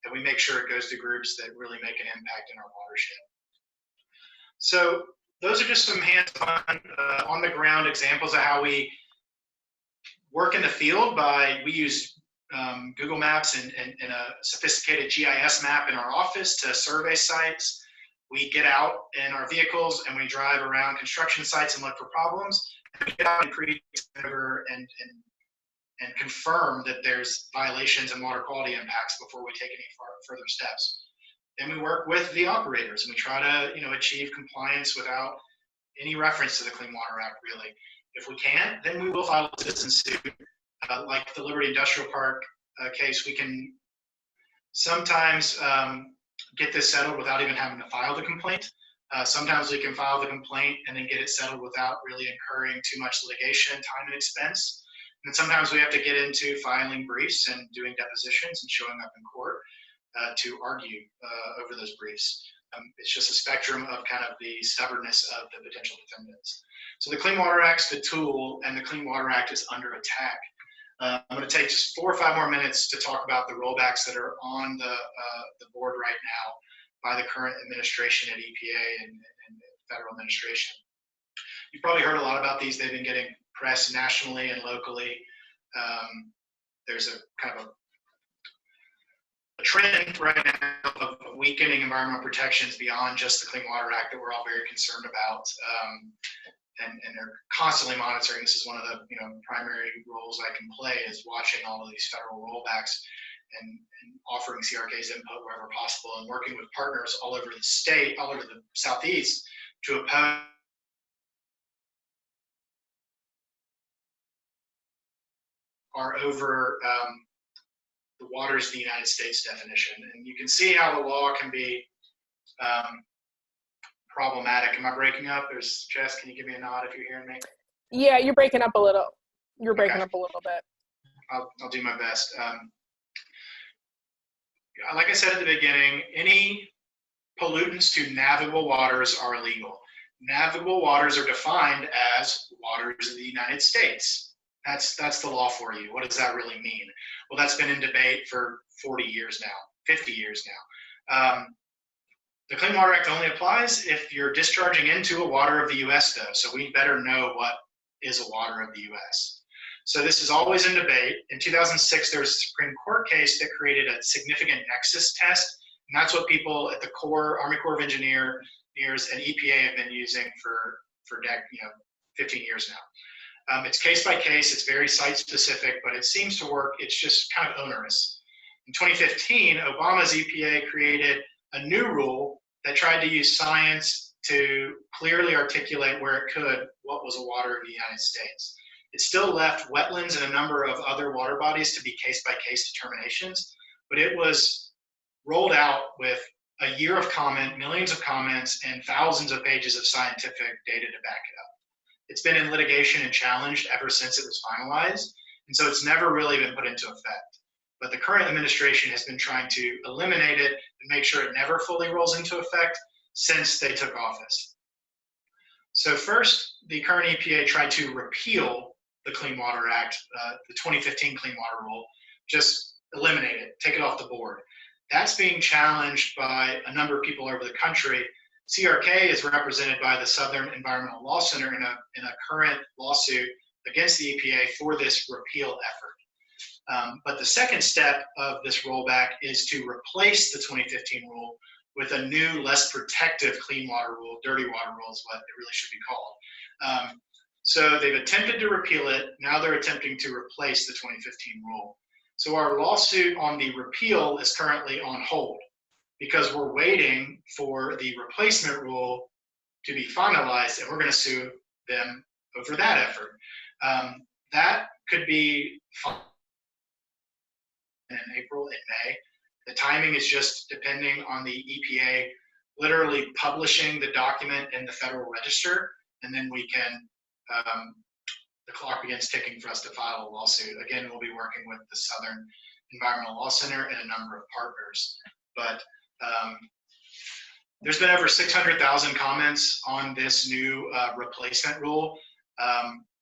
and we make sure it goes to groups that really make an impact in our watershed. So those are just some hands-on, on the ground examples of how we work in the field. We use Google Maps and a sophisticated GIS map in our office to survey sites. We get out in our vehicles and we drive around construction sites and look for problems. We get out and create and confirm that there's violations and water quality impacts before we take any further steps. Then we work with the operators and we try to achieve compliance without any reference to the Clean Water Act, really. If we can't, then we will file a citizen suit. Like the Liberty Industrial Park case, we can sometimes get this settled without even having to file the complaint. Sometimes we can file the complaint and then get it settled without really incurring too much litigation, time, and expense. And sometimes we have to get into filing briefs and doing depositions and showing up in court to argue over those briefs. It's just a spectrum of kind of the stubbornness of the potential defendants. So the Clean Water Act's the tool, and the Clean Water Act is under attack. I'm going to take just 4 or 5 more minutes to talk about the rollbacks that are on the board right now by the current administration at EPA and federal administration. You've probably heard a lot about these. They've been getting press nationally and locally. There's a kind of a trend right now of weakening environmental protections beyond just the Clean Water Act that we're all very concerned about. And they're constantly monitoring. This is one of the primary roles I can play, is watching all of these federal rollbacks and offering CRK's input wherever possible, and working with partners all over the state, all over the Southeast, to oppose are over the waters of the United States definition. And you can see how the law can be problematic. Am I breaking up? Jess, can you give me a nod if you're hearing me? Yeah, you're breaking up a little. You're breaking up a little bit. I'll do my best. Like I said at the beginning, any pollutants to navigable waters are illegal. Navigable waters are defined as waters of the United States. That's the law for you. What does that really mean? Well, that's been in debate for 40 years now, 50 years now. The Clean Water Act only applies if you're discharging into a water of the U.S., though, so we better know what is a water of the U.S. So this is always in debate. In 2006, there was a Supreme Court case that created a significant nexus test, and that's what people at the Army Corps of Engineers and EPA have been using for 15 years now. It's case by case, it's very site specific, but it seems to work. It's just kind of onerous. In 2015, Obama's EPA created a new rule that tried to use science to clearly articulate where it could what was a water of the United States. It still left wetlands and a number of other water bodies to be case-by-case determinations, but it was rolled out with a year of comment, millions of comments, and thousands of pages of scientific data to back it up. It's been in litigation and challenged ever since it was finalized, and so it's never really been put into effect. But the current administration has been trying to eliminate it and make sure it never fully rolls into effect since they took office. So first, the current EPA tried to repeal the Clean Water Act, the 2015 Clean Water Rule, just eliminate it, take it off the board. That's being challenged by a number of people over the country. CRK is represented by the Southern Environmental Law Center in a current lawsuit against the EPA for this repeal effort. But the second step of this rollback is to replace the 2015 rule with a new, less protective clean water rule. Dirty water rule is what it really should be called. So they've attempted to repeal it. Now they're attempting to replace the 2015 rule. So our lawsuit on the repeal is currently on hold because we're waiting for the replacement rule to be finalized, and we're going to sue them over that effort. That could be in April and May. The timing is just depending on the EPA literally publishing the document in the Federal Register, and then we can, the clock begins ticking for us to file a lawsuit. Again, we'll be working with the Southern Environmental Law Center and a number of partners. But there's been over 600,000 comments on this new replacement rule.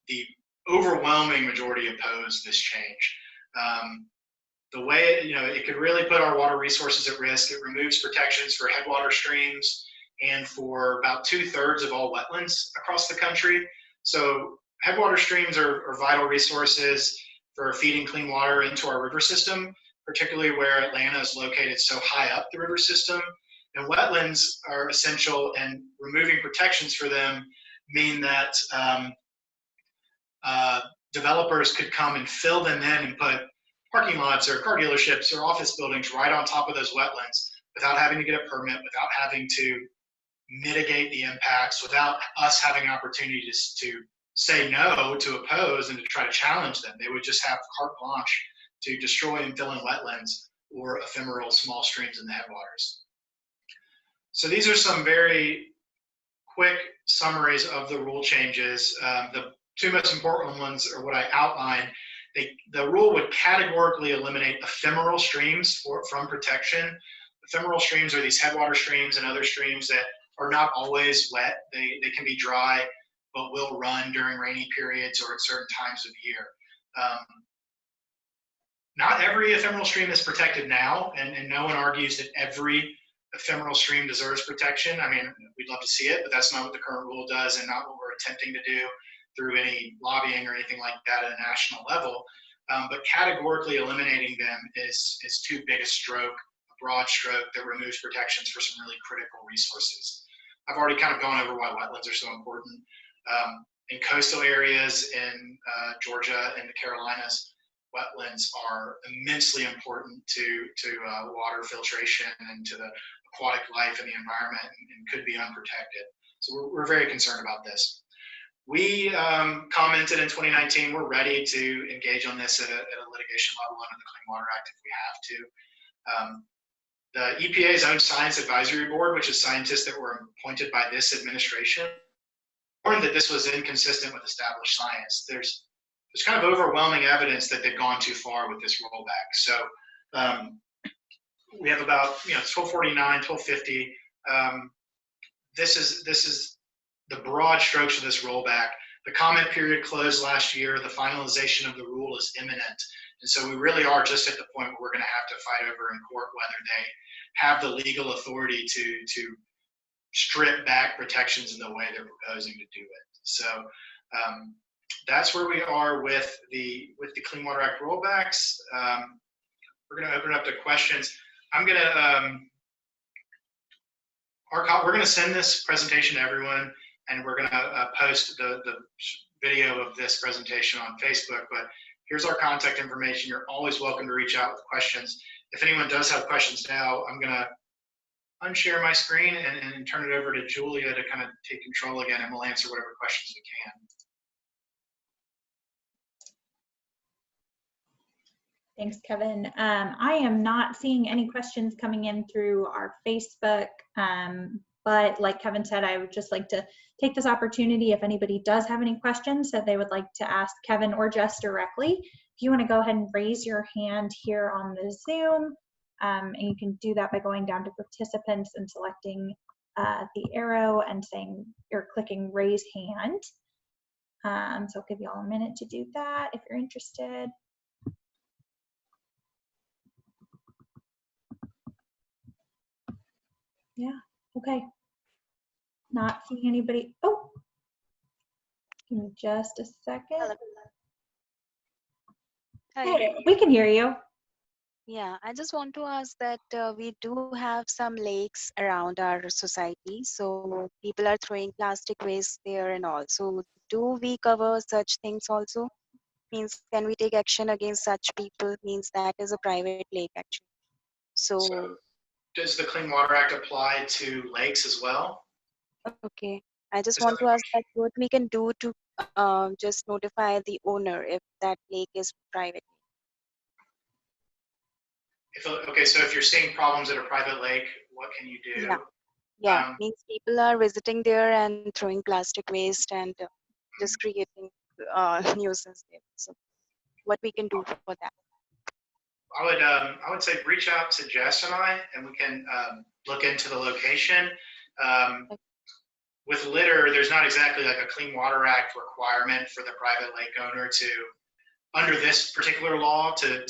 The overwhelming majority oppose this change. The way, it could really put our water resources at risk. It removes protections for headwater streams and for about 2/3 of all wetlands across the country. So headwater streams are vital resources for feeding clean water into our river system, particularly where Atlanta is located so high up the river system. And wetlands are essential, and removing protections for them mean that developers could come and fill them in and put parking lots or car dealerships or office buildings right on top of those wetlands without having to get a permit, without having to mitigate the impacts, without us having opportunities to say no, to oppose, and to try to challenge them. They would just have carte blanche to destroy and fill in wetlands or ephemeral small streams in the headwaters. So these are some very quick summaries of the rule changes. The two most important ones are what I outlined. The rule would categorically eliminate ephemeral streams from protection. Ephemeral streams are these headwater streams and other streams that are not always wet. They can be dry, but will run during rainy periods or at certain times of year. Not every ephemeral stream is protected now, and no one argues that every ephemeral stream deserves protection. I mean, we'd love to see it, but that's not what the current rule does, and not what we're attempting to do through any lobbying or anything like that at a national level. But categorically eliminating them is too big a stroke, a broad stroke that removes protections for some really critical resources. I've already kind of gone over why wetlands are so important. In coastal areas in Georgia and the Carolinas, wetlands are immensely important to water filtration and to the aquatic life and the environment, and could be unprotected. So we're very concerned about this. We commented in 2019, we're ready to engage on this at a litigation level under the Clean Water Act if we have to. The EPA's own Science Advisory Board, which is scientists that were appointed by this administration, warned that this was inconsistent with established science. There's kind of overwhelming evidence that they've gone too far with this rollback. So we have about 1249, 1250. This is the broad strokes of this rollback. The comment period closed last year. The finalization of the rule is imminent. And so we really are just at the point where we're going to have to fight over in court whether they have the legal authority to strip back protections in the way they're proposing to do it. So that's where we are with the Clean Water Act rollbacks. We're going to open it up to questions. We're going to send this presentation to everyone, and we're going to post the video of this presentation on Facebook. But here's our contact information. You're always welcome to reach out with questions. If anyone does have questions now, I'm going to unshare my screen and turn it over to Julia to kind of take control again, and we'll answer whatever questions we can. Thanks, Kevin. I am not seeing any questions coming in through our Facebook, but like Kevin said, I would just like to take this opportunity, if anybody does have any questions that they would like to ask Kevin or Jess directly, if you want to go ahead and raise your hand here on the Zoom, and you can do that by going down to participants and selecting the arrow and saying you're clicking raise hand. So I'll give you all a minute to do that if you're interested. Yeah, okay. Not seeing anybody. Oh, give me just a second. Hey, we can hear you. Yeah, I just want to ask that we do have some lakes around our society, so people are throwing plastic waste there and all. So do we cover such things also? Means can we take action against such people? Means that is a private lake actually. So does the Clean Water Act apply to lakes as well? okay, I just want to ask that what we can do to just notify the owner if that lake is private. Okay, so if you're seeing problems at a private lake, what can you do? Yeah. Yeah, means people are visiting there and throwing plastic waste and just creating nuisance there. So what we can do for that? I would say reach out to Jess and we can look into the location. With litter, there's not exactly like a Clean Water Act requirement for the private lake owner to, under this particular law, to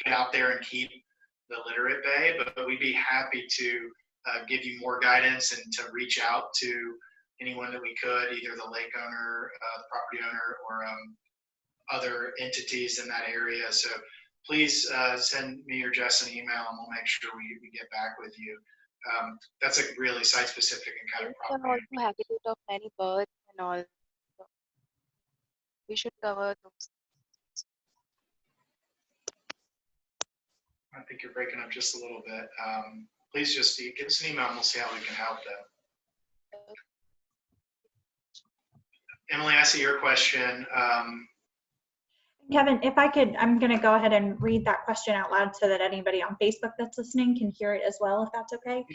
get out there and keep the litter at bay. But we'd be happy to give you more guidance and to reach out to anyone that we could, either the lake owner, the property owner, or other entities in that area. So please send me or Jess an email and we'll make sure we get back with you. That's a really site-specific and kind of And property. also habitat of many birds and all. So we should cover those. I think you're breaking up just a little bit. Please just give us an email and we'll see how we can help them. Emily, I see your question. Kevin, if I could, I'm going to go ahead and read that question out loud so that anybody on Facebook that's listening can hear it as well, if that's okay.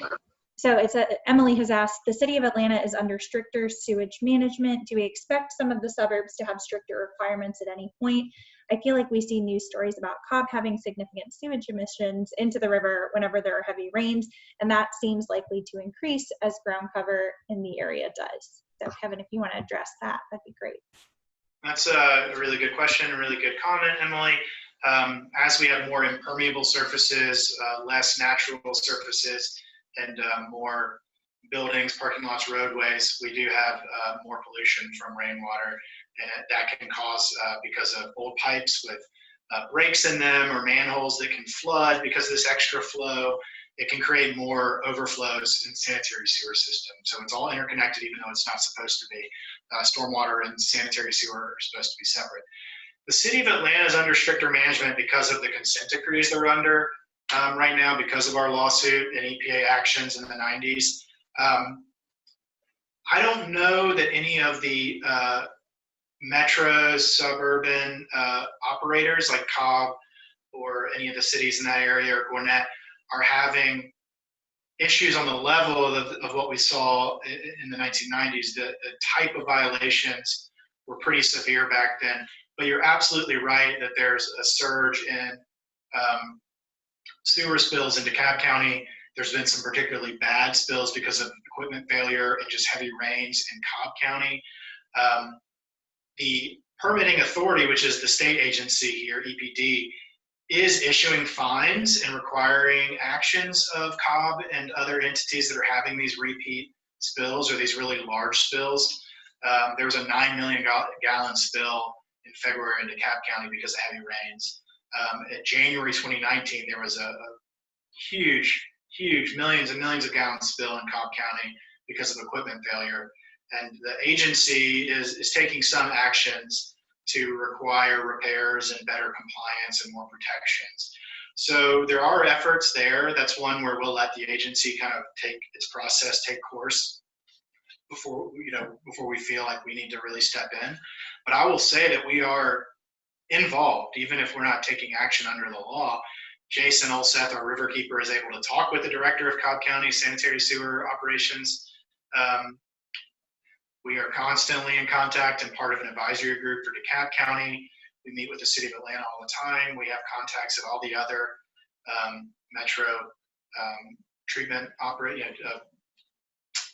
So Emily has asked, the city of Atlanta is under stricter sewage management. Do we expect some of the suburbs to have stricter requirements at any point? I feel like we see news stories about Cobb having significant sewage emissions into the river whenever there are heavy rains, and that seems likely to increase as ground cover in the area does. So Kevin, if you want to address that, that'd be great. That's a really good question, a really good comment, Emily. As we have more impermeable surfaces, less natural surfaces, and more buildings, parking lots, roadways, we do have more pollution from rainwater. And that can cause, because of old pipes with breaks in them or manholes that can flood because of this extra flow, it can create more overflows in sanitary sewer system. So it's all interconnected, even though it's not supposed to be. Stormwater and sanitary sewer are supposed to be separate. The city of Atlanta is under stricter management because of the consent decrees they're under right now, because of our lawsuit and EPA actions in the 90s. I don't know that any of the metro suburban operators like Cobb or any of the cities in that area or Gwinnett are having issues on the level of what we saw in the 1990s. The type of violations were pretty severe back then, but you're absolutely right that there's a surge in sewer spills in DeKalb County. There's been some particularly bad spills because of equipment failure and just heavy rains in Cobb County. The permitting authority, which is the state agency here, EPD, is issuing fines and requiring actions of Cobb and other entities that are having these repeat spills or these really large spills. There was a 9 million gallon spill in February in DeKalb County because of heavy rains. In January 2019, there was a huge millions and millions of gallon spill in Cobb County because of equipment failure. And the agency is taking some actions to require repairs and better compliance and more protections. So there are efforts there. That's one where we'll let the agency kind of take its process, take course before we feel like we need to really step in. But I will say that we are involved, even if we're not taking action under the law. Jason Olseth, our Riverkeeper, is able to talk with the director of Cobb County Sanitary Sewer Operations. We are constantly in contact and part of an advisory group for DeKalb County. We meet with the city of Atlanta all the time. We have contacts at all the other metro treatment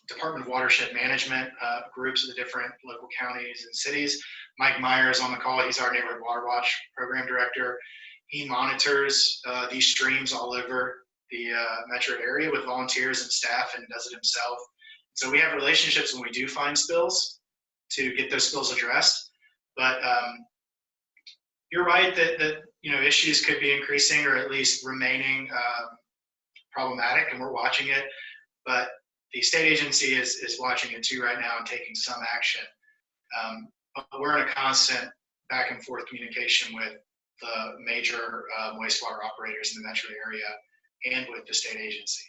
Department of Watershed Management groups of the different local counties and cities. Mike Meyer is on the call. He's our Neighborhood Water Watch Program Director. He monitors these streams all over the metro area with volunteers and staff and does it himself. So we have relationships when we do find spills to get those spills addressed. But you're right that issues could be increasing or at least remaining problematic, and we're watching it. But the state agency is watching it too right now and taking some action. We're in a constant back and forth communication with the major wastewater operators in the metro area and with the state agency.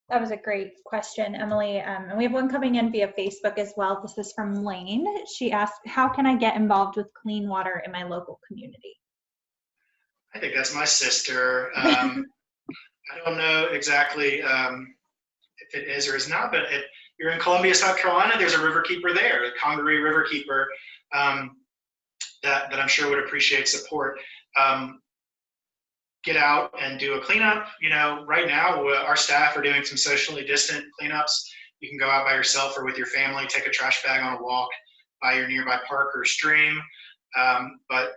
That was a great question, Emily. And we have one coming in via Facebook as well. This is from Lane. She asked, how can I get involved with clean water in my local community? I think that's my sister. I don't know exactly if it is or is not, but if you're in Columbia, South Carolina, there's a riverkeeper there, the Congaree Riverkeeper, that I'm sure would appreciate support. Get out and do a cleanup. You know, right now our staff are doing some socially distant cleanups. You can go out by yourself or with your family, take a trash bag on a walk by your nearby park or stream. But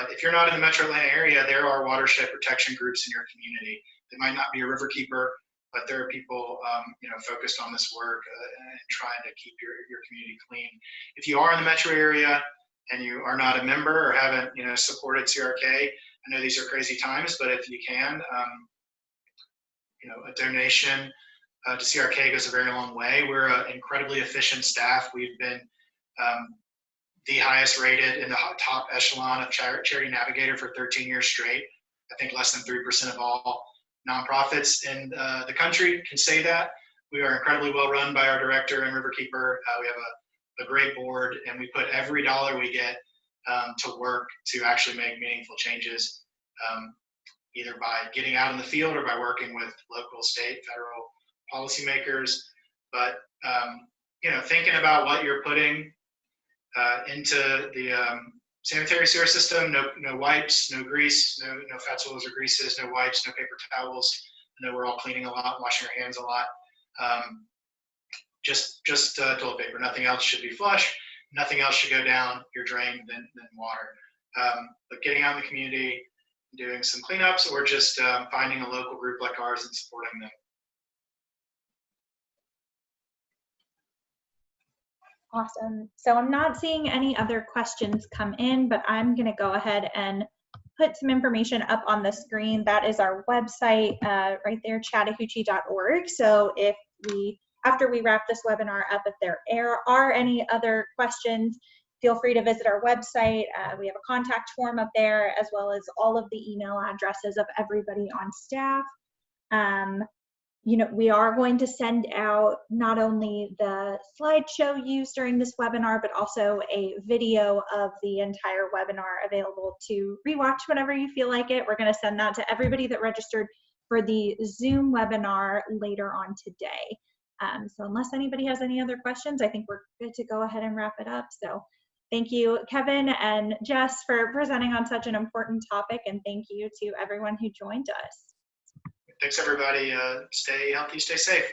if you're not in the Metro Atlanta area, there are watershed protection groups in your community. They might not be a riverkeeper, but there are people, you know, focused on this work and trying to keep your community clean. If you are in the metro area and you are not a member or haven't, you know, supported CRK, I know these are crazy times, but if you can, you know, a donation to CRK goes a very long way. We're an incredibly efficient staff. We've been the highest rated in the top echelon of Charity Navigator for 13 years straight. I think less than 3% of all nonprofits in the country can say that. We are incredibly well run by our director and riverkeeper. We have a great board, and we put every dollar we get to work to actually make meaningful changes, either by getting out in the field or by working with local, state, federal policymakers. But you know, thinking about what you're putting into the sanitary sewer system, no wipes, no grease, no fats, oils, or greases, no wipes, no paper towels. I know we're all cleaning a lot, washing our hands a lot. Just toilet paper. Nothing else should be flush. Nothing else should go down your drain than water. But getting out in the community, doing some cleanups, or just finding a local group like ours and supporting them. Awesome. So I'm not seeing any other questions come in, but I'm going to go ahead and put some information up on the screen. That is our website right there, chattahoochee.org. So if after we wrap this webinar up, if there are any other questions, feel free to visit our website. We have a contact form up there, as well as all of the email addresses of everybody on staff. You know, we are going to send out not only the slideshow used during this webinar, but also a video of the entire webinar available to rewatch whenever you feel like it. We're going to send that to everybody that registered for the Zoom webinar later on today. So unless anybody has any other questions, I think we're good to go ahead and wrap it up. So thank you, Kevin and Jess, for presenting on such an important topic, and thank you to everyone who joined us. Thanks, everybody. Stay healthy, stay safe.